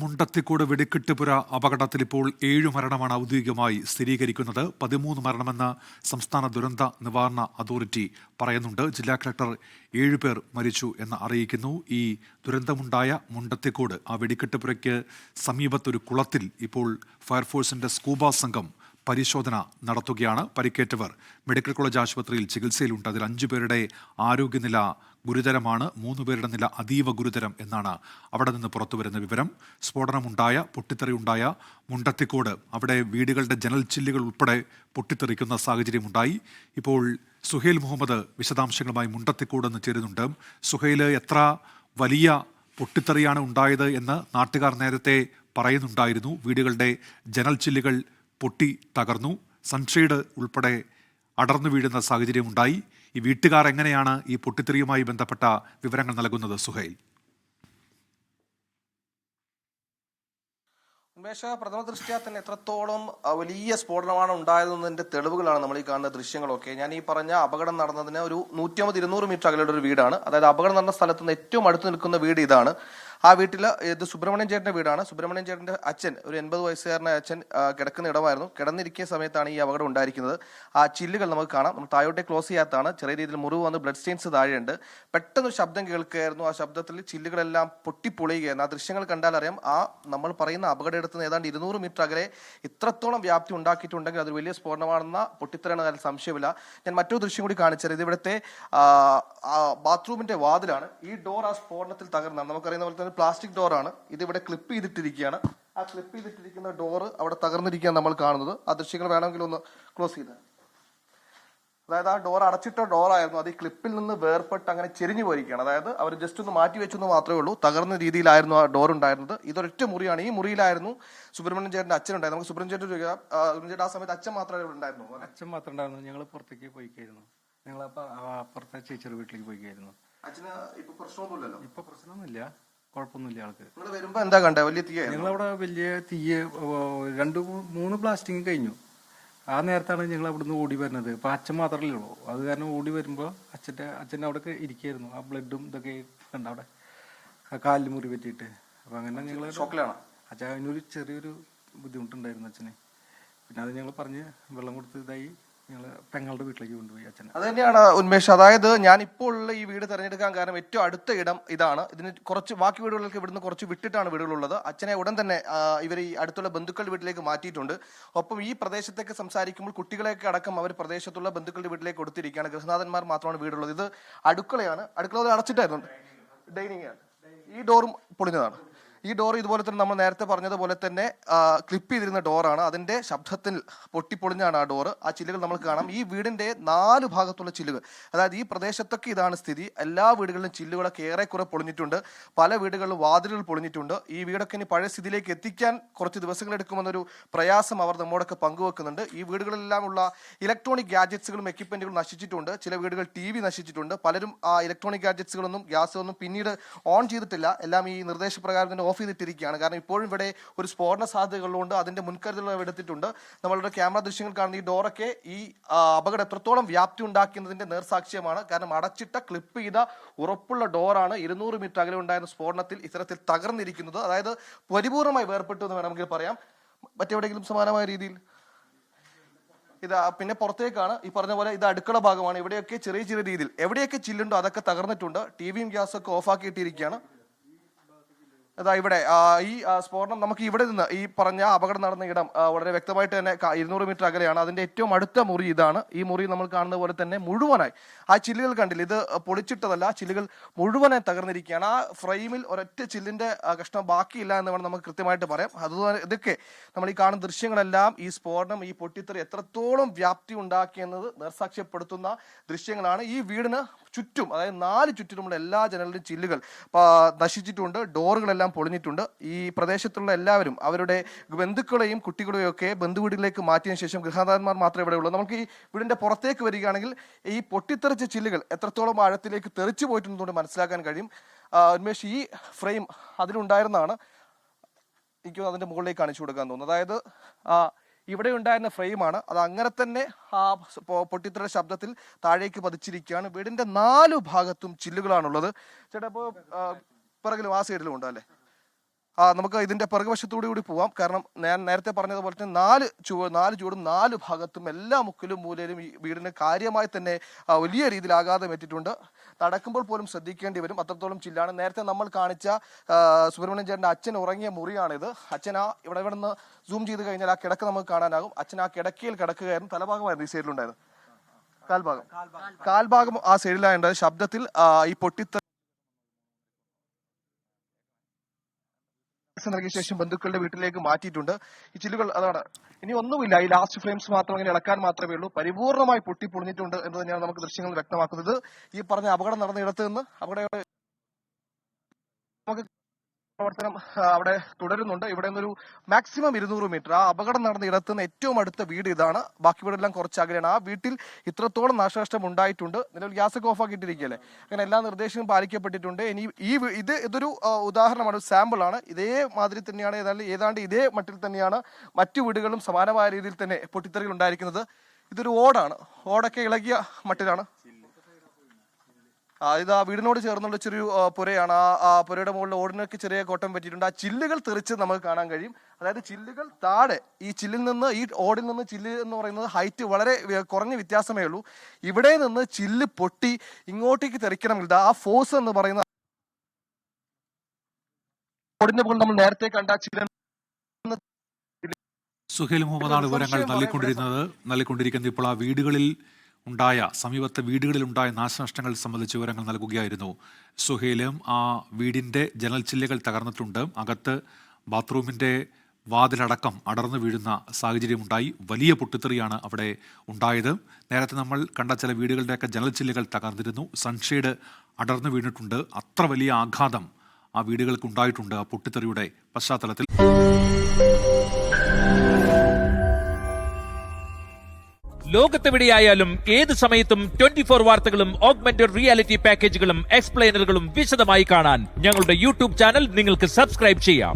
മുണ്ടത്തിക്കോട് വെടിക്കെട്ടുപുര അപകടത്തിൽ ഇപ്പോൾ 7 മരണമാണ് ഔദ്യോഗികമായി സ്ഥിരീകരിക്കുന്നത്. 13 മരണമെന്ന് സംസ്ഥാന ദുരന്ത നിവാരണ അതോറിറ്റി പറയുന്നുണ്ട്. ജില്ലാ കളക്ടർ 7 പേർ മരിച്ചു എന്ന് അറിയിക്കുന്നു. ഈ ദുരന്തമുണ്ടായ മുണ്ടത്തിക്കോട് ആ വെടിക്കെട്ടുപുരയ്ക്ക് സമീപത്തൊരു കുളത്തിൽ ഇപ്പോൾ ഫയർഫോഴ്സിന്റെ സ്കൂബ സംഘം പരിശോധന നടത്തുകയാണ്. പരിക്കേറ്റവർ മെഡിക്കൽ കോളേജ് ആശുപത്രിയിൽ ചികിത്സയിലുണ്ട്. അതിൽ 5 പേരുടെ ആരോഗ്യനില ഗുരുതരമാണ്. 3 പേരുടെ നില അതീവ ഗുരുതരം എന്നാണ് അവിടെ നിന്ന് പുറത്തുവരുന്ന വിവരം. സ്ഫോടനമുണ്ടായ പൊട്ടിത്തെറിയുണ്ടായ മുണ്ടത്തിക്കോട് അവിടെ വീടുകളുടെ ജനൽ ചില്ലുകൾ ഉൾപ്പെടെ പൊട്ടിത്തെറിക്കുന്ന സാഹചര്യമുണ്ടായി. ഇപ്പോൾ സുഹൈൽ മുഹമ്മദ് വിശദാംശങ്ങളുമായി മുണ്ടത്തിക്കോട് എന്ന് ചേരുന്നുണ്ട്. സുഹൈൽ, എത്ര വലിയ പൊട്ടിത്തെറിയാണ് ഉണ്ടായത് എന്ന് നാട്ടുകാർ നേരത്തെ പറയുന്നുണ്ടായിരുന്നു. വീടുകളുടെ ജനൽ ചില്ലുകൾ പൊട്ടി തകർന്നു, സൺഷെയ്ഡ് ഉൾപ്പെടെ അടർന്നു വീഴുന്ന സാഹചര്യമുണ്ടായി. ഈ വീട്ടുകാർ എങ്ങനെയാണ് ഈ പൊട്ടിത്തെറിയുമായി ബന്ധപ്പെട്ട വിവരങ്ങൾ നൽകുന്നത്? സുഹൈൽ. ഉന്മേഷ, പ്രഥമ ദൃഷ്ട്യാ തന്നെ എത്രത്തോളം വലിയ സ്ഫോടനമാണ് ഉണ്ടായതെന്നതിന്റെ തെളിവുകളാണ് നമ്മൾ ഈ കാണുന്ന ദൃശ്യങ്ങളൊക്കെ. ഞാൻ ഈ പറഞ്ഞ അപകടം നടന്നതിന് ഒരു 150-200 മീറ്റർ അകലെയുള്ള ഒരു വീടാണ്. അതായത് അപകടം നടന്ന സ്ഥലത്ത് നിന്ന് ഏറ്റവും അടുത്ത് നിൽക്കുന്ന വീട് ഇതാണ്. ആ വീട്ടിൽ ഇത് സുബ്രഹ്മണ്യൻ ചേട്ടന്റെ വീടാണ്. സുബ്രഹ്മണ്യൻ ചേട്ടന്റെ അച്ഛൻ, ഒരു 80 വയസ്സുകാരനായ അച്ഛൻ കിടക്കുന്ന ഇടമായിരുന്നു. കിടന്നിരിക്കിയ സമയത്താണ് ഈ അപകടം ഉണ്ടായിരിക്കുന്നത്. ആ ചില്ലുകൾ നമുക്ക് കാണാം. നമ്മൾ താഴോട്ടെ ക്ലോസ് ചെയ്യാത്തതാണ്. ചെറിയ രീതിയിൽ മുറിവ് വന്ന് ബ്ലഡ് സ്റ്റെയിൻസ് താഴെയുണ്ട്. പെട്ടെന്ന് ശബ്ദം കേൾക്കുകയായിരുന്നു. ആ ശബ്ദത്തിൽ ചില്ലുകളെല്ലാം പൊട്ടിപ്പൊളിയുകയായിരുന്നു. ആ ദൃശ്യങ്ങൾ കണ്ടാൽ അറിയാം, ആ നമ്മൾ പറയുന്ന അപകടത്തിൽ നിന്ന് ഏതാണ്ട് 200 മീറ്റർ അകലെ ഇത്രത്തോളം വ്യാപ്തി ഉണ്ടാക്കിയിട്ടുണ്ടെങ്കിൽ അതൊരു വലിയ സ്ഫോടനമാണെന്ന പൊട്ടിത്തെറിയാണ് കാര്യം സംശയമില്ല. ഞാൻ മറ്റൊരു ദൃശ്യം കൂടി കാണിച്ചത് ഇത് ഇവിടുത്തെ ബാത്റൂമിന്റെ വാതിലാണ്. ഈ ഡോർ ആ സ്ഫോടനത്തിൽ തകർന്നാണ്. നമുക്കറിയുന്ന പോലെ തന്നെ പ്ലാസ്റ്റിക് ഡോറാണ്. ഇത് ഇവിടെ ക്ലിപ്പ് ചെയ്തിട്ടിരിക്കുകയാണ്. ആ ക്ലിപ്പ് ചെയ്തിട്ടിരിക്കുന്ന ഡോറ് അവിടെ തകർന്നിരിക്കുകയാണ് നമ്മൾ കാണുന്നത്. ആ ദൃശ്യങ്ങൾ വേണമെങ്കിൽ ഒന്ന് ക്ലോസ് ചെയ്ത്, അതായത് ആ ഡോർ അടച്ചിട്ട ഡോറായിരുന്നു. അത് ഈ ക്ലിപ്പിൽ നിന്ന് വേർപെട്ട് അങ്ങനെ ചെരിഞ്ഞു പോയിരിക്കുകയാണ്. അതായത് അവർ ജസ്റ്റ് ഒന്ന് മാറ്റി വെച്ചെന്ന് മാത്രമേ ഉള്ളൂ. തകർന്ന രീതിയിലായിരുന്നു ആ ഡോർ ഉണ്ടായിരുന്നത്. ഇതൊരൊറ്റ മുറിയാണ്. ഈ മുറിയിലായിരുന്നു സുബ്രഹ്മണ്യൻ ചേട്ടന്റെ അച്ഛൻ ഉണ്ടായത്. നമുക്ക് സുബ്രഹ്മണ്യൻ ചേട്ടൻ ആ സമയത്ത് അച്ഛൻ മാത്രമേ ഉണ്ടായിരുന്നു. അച്ഛൻ മാത്രമേ ഉണ്ടായിരുന്നു. ഞങ്ങൾ പുറത്തേക്ക് പോയിക്കായിരുന്നു. ഞങ്ങൾ അപ്പുറത്തെ ചേച്ചിയുടെ വീട്ടിലേക്ക് പോയിക്കായിരുന്നു. അച്ഛന് ഇപ്പൊ പ്രശ്നമൊന്നുമില്ലല്ലോ? ഇപ്പൊ പ്രശ്നമൊന്നുമില്ല, കുഴപ്പമൊന്നുമില്ല ആൾക്ക്. നിങ്ങൾ വരുമ്പോ എന്താ കണ്ടേ? വലിയ തീയ? ഞങ്ങളവിടെ വലിയ തീയ് 2-3 ബ്ലാസ്റ്റിങ് കഴിഞ്ഞു. ആ നേരത്താണ് ഞങ്ങൾ അവിടുന്ന് ഓടി വരുന്നത്. ഇപ്പൊ അച്ഛൻ മാത്രമല്ലേ ഉള്ളൂ. അത് കാരണം ഓടി വരുമ്പോ അച്ഛൻ അവിടെ ഇരിക്കായിരുന്നു. ആ ബ്ലഡും ഇതൊക്കെ കണ്ട അവിടെ കാലിൽ മുറി പറ്റിയിട്ട്. അപ്പൊ അങ്ങനെ ഞങ്ങൾ ഷോക്കിലാണ്. അച്ഛൻ അതിനൊരു ചെറിയൊരു ബുദ്ധിമുട്ടുണ്ടായിരുന്നു അച്ഛന്. പിന്നെ അത് ഞങ്ങൾ പറഞ്ഞ് വെള്ളം കൊടുത്ത് ഇതായി ഞങ്ങള് പെങ്ങളുടെ വീട്ടിലേക്ക് കൊണ്ടുപോയി അച്ഛനെ. അത് തന്നെയാണ് ഉന്മേഷ്. അതായത് ഞാൻ ഇപ്പോൾ ഉള്ള ഈ വീട് തിരഞ്ഞെടുക്കാൻ കാരണം ഏറ്റവും അടുത്ത ഇടം ഇതാണ്. ഇതിന് കുറച്ച് ബാക്കി വീടുകൾക്ക് ഇവിടുന്ന് കുറച്ച് വിട്ടിട്ടാണ് വീടുകളുള്ളത്. അച്ഛനെ ഉടൻ തന്നെ ഇവർ ഈ അടുത്തുള്ള ബന്ധുക്കളുടെ വീട്ടിലേക്ക് മാറ്റിയിട്ടുണ്ട്. ഒപ്പം ഈ പ്രദേശത്തേക്ക് സംസാരിക്കുമ്പോൾ കുട്ടികളെയൊക്കെ അടക്കം അവർ പ്രദേശത്തുള്ള ബന്ധുക്കളുടെ വീട്ടിലേക്ക് കൊടുത്തിരിക്കുകയാണ്. ഗൃഹനാഥന്മാർ മാത്രമാണ് വീടുള്ളത്. ഇത് അടുക്കളയാണ്. അടുക്കള അടച്ചിട്ടായിരുന്നു. ഡൈനിങ് ആണ്. ഈ ഡോറും പൊളിഞ്ഞതാണ്. ഈ ഡോർ ഇതുപോലെ തന്നെ നമ്മൾ നേരത്തെ പറഞ്ഞതുപോലെ തന്നെ ക്ലിപ്പ് ചെയ്തിരുന്ന ഡോറാണ്. അതിന്റെ ശബ്ദത്തിൽ പൊട്ടിപ്പൊളിഞ്ഞാണ് ആ ഡോറ്. ആ ചില്ലുകൾ നമുക്ക് കാണാം. ഈ വീടിന്റെ 4 ഭാഗത്തുള്ള ചില്ലുകൾ, അതായത് ഈ പ്രദേശത്തൊക്കെ ഇതാണ് സ്ഥിതി. എല്ലാ വീടുകളിലും ചില്ലുകളൊക്കെ ഏറെക്കുറെ പൊളിഞ്ഞിട്ടുണ്ട്. പല വീടുകളിലും വാതിലുകൾ പൊളിഞ്ഞിട്ടുണ്ട്. ഈ വീടൊക്കെ ഇനി പഴയ സ്ഥിതിയിലേക്ക് എത്തിക്കാൻ കുറച്ച് ദിവസങ്ങൾ എടുക്കുമെന്നൊരു പ്രയാസം അവർ നമ്മോടൊക്കെ പങ്കുവെക്കുന്നുണ്ട്. ഈ വീടുകളിലെല്ലാം ഉള്ള ഇലക്ട്രോണിക് ഗാഡ്ജറ്റ്സുകളും എക്യുപ്മെന്റുകളും നശിച്ചിട്ടുണ്ട്. ചില വീടുകൾ TV നശിച്ചിട്ടുണ്ട്. പലരും ആ ഇലക്ട്രോണിക് ഗാഡ്ജറ്റ്സുകളൊന്നും ഗ്യാസൊന്നും പിന്നീട് ഓൺ ചെയ്തിട്ടില്ല. എല്ലാം ഈ നിർദ്ദേശപ്രകാരം തന്നെ ഓഫ് ചെയ്തിട്ടിരിക്കുകയാണ്. കാരണം ഇപ്പോഴും ഇവിടെ ഒരു സ്ഫോടന സാധ്യതകളുണ്ട്. അതിന്റെ മുൻകരുതലുകൾ എടുത്തിട്ടുണ്ട്. നമ്മളുടെ ക്യാമറ ദൃശ്യങ്ങൾ കാണുന്ന ഈ ഡോറൊക്കെ ഈ അപകടം എത്രത്തോളം വ്യാപ്തി ഉണ്ടാക്കുന്നതിന്റെ നേർസാക്ഷ്യമാണ്. കാരണം അടച്ചിട്ട ക്ലിപ്പ് ചെയ്ത ഉറപ്പുള്ള ഡോറാണ് 200 മീറ്റർ അകലെ ഉണ്ടായിരുന്ന സ്ഫോടനത്തിൽ ഇത്തരത്തിൽ തകർന്നിരിക്കുന്നത്. അതായത് പരിപൂർണമായി വേർപെട്ടു എന്ന് വേണമെങ്കിൽ പറയാം. മറ്റെവിടെയെങ്കിലും സമാനമായ രീതിയിൽ ഇത് പിന്നെ പുറത്തേക്കാണ്. ഈ പറഞ്ഞ പോലെ ഇത് അടുക്കള ഭാഗമാണ്. ഇവിടെയൊക്കെ ചെറിയ ചെറിയ രീതിയിൽ എവിടെയൊക്കെ ചില്ലുണ്ടോ അതൊക്കെ തകർന്നിട്ടുണ്ട്. TVയും ഗ്യാസൊക്കെ ഓഫാക്കിയിട്ടിരിക്കുകയാണ്. അതാ ഇവിടെ ഈ സ്ഫോടനം നമുക്ക് ഇവിടെ നിന്ന് ഈ പറഞ്ഞ അപകടം നടന്ന ഇടം വളരെ വ്യക്തമായിട്ട് തന്നെ 200 മീറ്റർ അകലെയാണ്. അതിന്റെ ഏറ്റവും അടുത്ത മുറി ഇതാണ്. ഈ മുറി നമ്മൾ കാണുന്ന പോലെ തന്നെ മുഴുവനായി ആ ചില്ലുകൾ കണ്ടില്ല, ഇത് പൊളിച്ചിട്ടതല്ല, ചില്ലുകൾ മുഴുവനായി തകർന്നിരിക്കുകയാണ്. ആ ഫ്രെയിമിൽ ഒരൊറ്റ ചില്ലിന്റെ കഷ്ണം ബാക്കിയില്ല എന്ന് വേണം നമുക്ക് കൃത്യമായിട്ട് പറയാം. അതുപോലെ ഇതൊക്കെ നമ്മൾ ഈ കാണുന്ന ദൃശ്യങ്ങളെല്ലാം ഈ സ്ഫോടനം, ഈ പൊട്ടിത്തെറി എത്രത്തോളം വ്യാപ്തി ഉണ്ടാക്കിയെന്നത് നേർസാക്ഷ്യപ്പെടുത്തുന്ന ദൃശ്യങ്ങളാണ്. ഈ വീടിന് ചുറ്റും, അതായത് 4 ചുറ്റിലുമുള്ള എല്ലാ ജനലിലും ചില്ലുകൾ നശിച്ചിട്ടുണ്ട്. ഡോറുകളെല്ലാം പൊളിഞ്ഞിട്ടുണ്ട്. ഈ പ്രദേശത്തുള്ള എല്ലാവരും അവരുടെ ബന്ധുക്കളെയും കുട്ടികളെയും ഒക്കെ ബന്ധുവീടുകളിലേക്ക് മാറ്റിയതിനു ശേഷം ഗൃഹനാഥന്മാർ മാത്രമേ ഇവിടെ ഉള്ളൂ. നമുക്ക് ഈ വീടിന്റെ പുറത്തേക്ക് വരികയാണെങ്കിൽ ഈ പൊട്ടിത്തെറിച്ച ചില്ലുകൾ എത്രത്തോളം ആഴത്തിലേക്ക് തെറിച്ചു പോയിട്ടുണ്ടെന്ന് മനസ്സിലാക്കാൻ കഴിയും. ഉന്മേഷ്, ഈ ഫ്രെയിം അതിലുണ്ടായിരുന്നതാണ്. എനിക്ക് അതിന്റെ മുകളിലേക്ക് കാണിച്ചു കൊടുക്കാൻ തോന്നുന്നു. അതായത് ഇവിടെ ഉണ്ടായിരുന്ന ഫ്രെയിമാണ്. അത് അങ്ങനെ തന്നെ ആ പൊട്ടിത്തെറിയുടെ ശബ്ദത്തിൽ താഴേക്ക് പതിച്ചിരിക്കുകയാണ്. വീടിന്റെ 4 ഭാഗത്തും ചില്ലുകളാണുള്ളത്. ചേട്ടാ, ഇപ്പോൾ പിറകിലും ആ സൈഡിലും ഉണ്ട് അല്ലേ? നമുക്ക് ഇതിന്റെ പിറകുവശത്തോടു കൂടി പോവാം. കാരണം ഞാൻ നേരത്തെ പറഞ്ഞതുപോലെ തന്നെ നാല് ചൂടും 4 ഭാഗത്തും എല്ലാ മുക്കിലും മൂലയിലും ഈ വീടിന് കാര്യമായി തന്നെ വലിയ രീതിയിൽ ആഘാതം ഏറ്റിട്ടുണ്ട്. നടക്കുമ്പോൾ പോലും ശ്രദ്ധിക്കേണ്ടി വരും, അത്രത്തോളം ചില്ലാണ്. നേരത്തെ നമ്മൾ കാണിച്ച സുബ്രഹ്മണ്യൻ ചേട്ടൻ്റെ അച്ഛൻ ഉറങ്ങിയ മുറിയാണിത്. അച്ഛൻ ഇവിടെ നിന്ന് സൂം ചെയ്ത് കഴിഞ്ഞാൽ ആ കിടക്ക നമുക്ക് കാണാനാകും. അച്ഛൻ ആ കിടക്കയിൽ കിടക്കുകയായിരുന്നു. തലഭാഗമായിരുന്നു ഈ സൈഡിലുണ്ടായത്, കാൽഭാഗം ആ സൈഡിലായുണ്ടായത്. ശബ്ദത്തിൽ ഈ നൽകിയ ശേഷം ബന്ധുക്കളുടെ വീട്ടിലേക്ക് മാറ്റിയിട്ടുണ്ട്. ഈ ചില്ലുകൾ അതാണ്, ഇനി ഒന്നുമില്ല. ഈ ലാസ്റ്റ് ഫ്രെയിംസ് മാത്രം ഇങ്ങനെ ഇളക്കാൻ മാത്രമേ ഉള്ളൂ. പരിപൂർണമായി പൊട്ടിപ്പൊളിഞ്ഞിട്ടുണ്ട് എന്ന് തന്നെയാണ് നമുക്ക് ദൃശ്യങ്ങൾ വ്യക്തമാക്കുന്നത്. ഈ പറഞ്ഞ അപകടം നടന്ന ഇടത്ത് നിന്ന് നമുക്ക് പ്രവർത്തനം അവിടെ തുടരുന്നുണ്ട്. ഇവിടെ നിന്നൊരു മാക്സിമം 200 മീറ്റർ ആ അപകടം നടന്ന ഇടത്ത് നിന്ന് ഏറ്റവും അടുത്ത വീട് ഇതാണ്. ബാക്കി വീടെല്ലാം കുറച്ച് അകലെയാണ്. ആ വീട്ടിൽ ഇത്രത്തോളം നാശനഷ്ടം ഉണ്ടായിട്ടുണ്ട്. നിലവിൽ ഗ്യാസൊക്കെ ഓഫ് ആക്കിയിട്ടിരിക്കുകയല്ലേ. അങ്ങനെ എല്ലാ നിർദ്ദേശങ്ങളും പാലിക്കപ്പെട്ടിട്ടുണ്ട്. ഇനി ഇതൊരു ഉദാഹരണമാണ്, സാമ്പിൾ ആണ്. ഇതേ മാതിരി തന്നെയാണ്, ഏതാണ്ട് ഇതേ മട്ടിൽ തന്നെയാണ് മറ്റു വീടുകളും സമാനമായ രീതിയിൽ തന്നെ പൊട്ടിത്തെറികൾ ഉണ്ടായിരിക്കുന്നത്. ഇതൊരു ഓടാണ്, ഓടൊക്കെ ഇളകിയ മട്ടിലാണ്. ഇത് ആ വീടിനോട് ചേർന്നുള്ള ചെറിയ പുരയാണ്. ആ പുരയുടെ മുകളിൽ ഓടിനൊക്കെ ചെറിയ കോട്ടം പറ്റിയിട്ടുണ്ട്. ആ ചില്ലുകൾ തെറിച്ച് നമുക്ക് കാണാൻ കഴിയും. അതായത് ചില്ലുകൾ താഴെ, ഈ ചില്ലിൽ നിന്ന്, ഈ ഓടിൽ നിന്ന് ചില്ല് എന്ന് പറയുന്നത് ഹൈറ്റ് വളരെ കുറഞ്ഞ വ്യത്യാസമേ ഉള്ളൂ. ഇവിടെ നിന്ന് ചില്ല് പൊട്ടി ഇങ്ങോട്ടേക്ക് തെറിക്കണമെങ്കിൽ ആ ഫോഴ്സ് എന്ന് പറയുന്ന ഓടിന്റെ മുകളിൽ നമ്മൾ നേരത്തെ കണ്ട ചില്ല്. സുഹൈൽ മുഹമ്മദാണ് വിവരങ്ങൾ നൽകിക്കൊണ്ടിരിക്കുന്നത്. ഇപ്പോൾ ആ സമീപത്തെ വീടുകളിലുണ്ടായ നാശനഷ്ടങ്ങൾ സംബന്ധിച്ച് വിവരങ്ങൾ നൽകുകയായിരുന്നു സുഹൈലും. ആ വീടിന്റെ ജനൽ ചില്ലുകൾ തകർന്നിട്ടുണ്ട്. അകത്ത് ബാത്റൂമിന്റെ വാതിലടക്കം അടർന്നു വീഴുന്ന സാഹചര്യമുണ്ടായി. വലിയ പൊട്ടിത്തെറിയാണ് അവിടെ ഉണ്ടായത്. നേരത്തെ നമ്മൾ കണ്ട ചില വീടുകളുടെയൊക്കെ ജനൽ ചില്ലുകൾ തകർന്നിരുന്നു. സൺഷെയ്ഡ് അടർന്നു വീണിട്ടുണ്ട്. അത്ര വലിയ ആഘാതം ആ വീടുകൾക്ക് ഉണ്ടായിട്ടുണ്ട് ആ പൊട്ടിത്തെറിയുടെ പശ്ചാത്തലത്തിൽ. ലോകത്തെവിടെയായാലും ഏത് സമയത്തും 24 വാർത്തകളും ഓഗ്മെന്റഡ് റിയാലിറ്റി പാക്കേജുകളും എക്സ്പ്ലെയിനറുകളും വിശദമായി കാണാൻ ഞങ്ങളുടെ യൂട്യൂബ് ചാനൽ നിങ്ങൾക്ക് സബ്സ്ക്രൈബ് ചെയ്യാം.